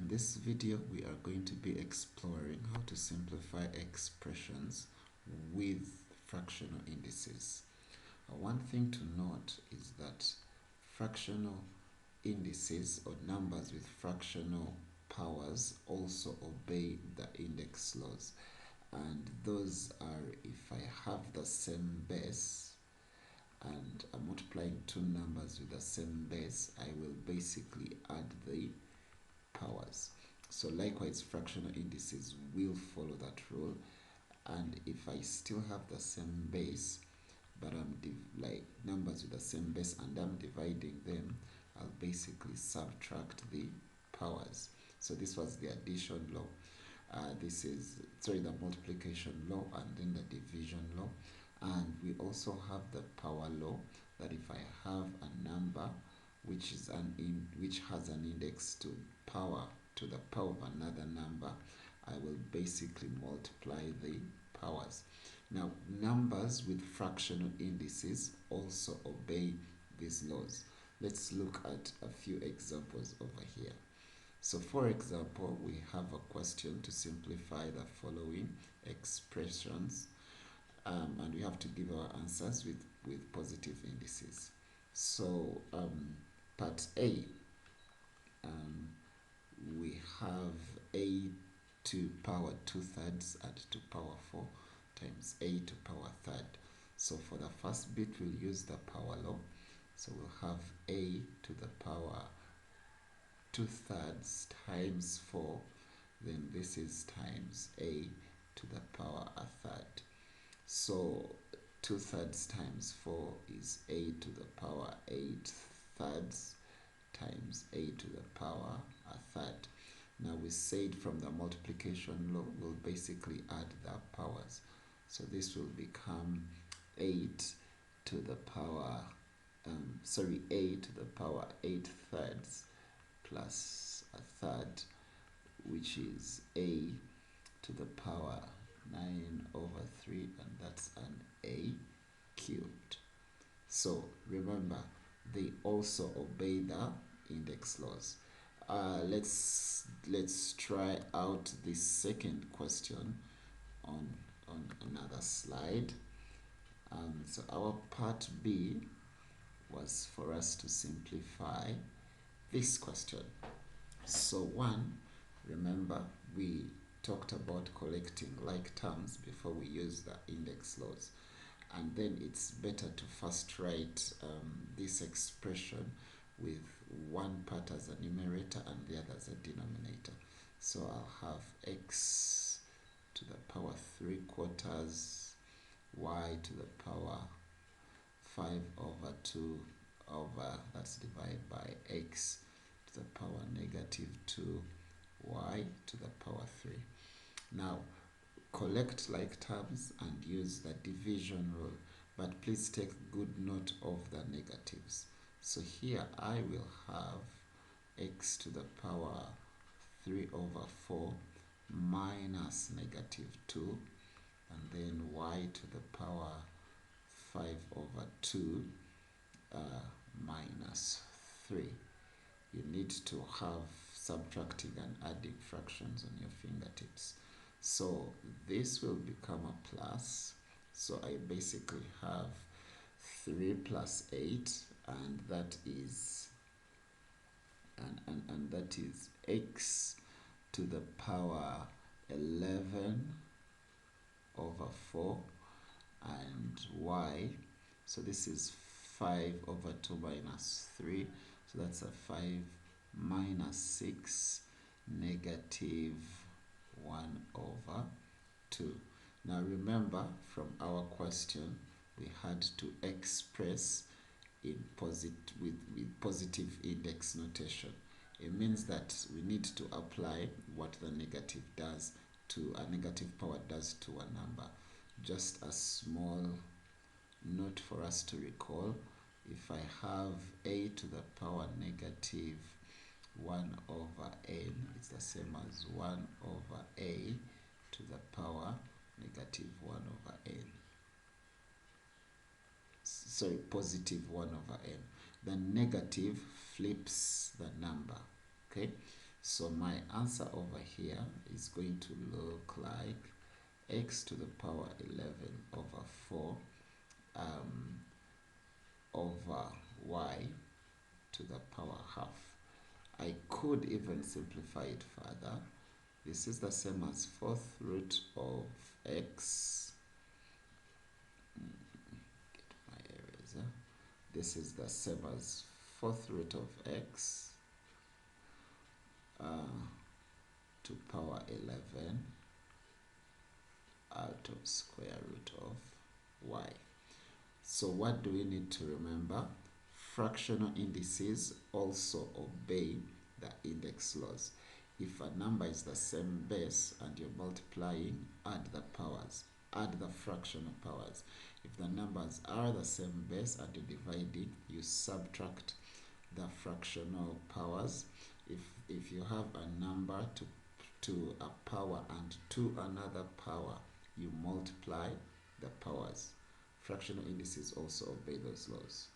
In this video, we are going to be exploring how to simplify expressions with fractional indices. One thing to note is that fractional indices or numbers with fractional powers also obey the index laws. And those are if I have the same base and I'm multiplying two numbers with the same base, I will basically add the powers. So likewise, fractional indices will follow that rule. And if I still have the same base, but I'm like numbers with the same base and I'm dividing them, I'll basically subtract the powers. So this was the addition law. This is, the multiplication law and then the division law. And we also have the power law, that if I have a number which has an index to the power of another number, I will basically multiply the powers. Now, numbers with fractional indices also obey these laws. Let's look at a few examples over here. So for example, we have a question to simplify the following expressions, and we have to give our answers with positive indices. So part A, we have a to power 2/3 and to power 4 times a to power 3rd. So for the first bit, we'll use the power law. So we'll have a to the power 2/3 times 4, then this is times a to the power 1/3. So 2/3 times 4 is a to the power 8/3 times a to the power 1/3. Now we said from the multiplication law, we'll basically add the powers. So this will become 8 to the power, a to the power 8/3 plus 1/3, which is a to the power 9/3, and that's an a cubed. So remember, they also obey the index laws. Let's try out this second question on another slide. So our part B was for us to simplify this question. So one, remember we talked about collecting like terms before we use the index laws. And then it's better to first write this expression with one part as a numerator and the other as a denominator. So I'll have x to the power 3/4 y to the power 5/2 over, that's divided by x to the power -2 y to the power 3. Now, collect like terms and use the division rule, but please take good note of the negatives. So here I will have x to the power 3/4 minus -2, and then y to the power 5/2 minus 3. You need to have subtracting and adding fractions on your fingertips. So this will become a plus. So I basically have 3 plus 8, and that is that is x to the power 11/4 and y. So this is 5/2 minus 3. So that's a 5 minus 6 -1/2. Now remember, from our question, we had to express in with positive index notation. It means that we need to apply what the negative power does to a number. Just a small note for us to recall: if I have a to the power -1/n, it's the same as 1/a to the power -1/n. Sorry, positive 1/n. The negative flips the number. Okay, So my answer over here is going to look like x to the power 11 over 4 over y to the power half. I could even simplify it further. This is the same as fourth root of x. Get my eraser. This is the same as fourth root of x to power 11 out of square root of y. So what do we need to remember? Fractional indices also obey the index laws. If a number is the same base and you're multiplying, add the powers, add the fractional powers. If the numbers are the same base and you're dividing, you subtract the fractional powers. If you have a number to a power and to another power, you multiply the powers. Fractional indices also obey those laws.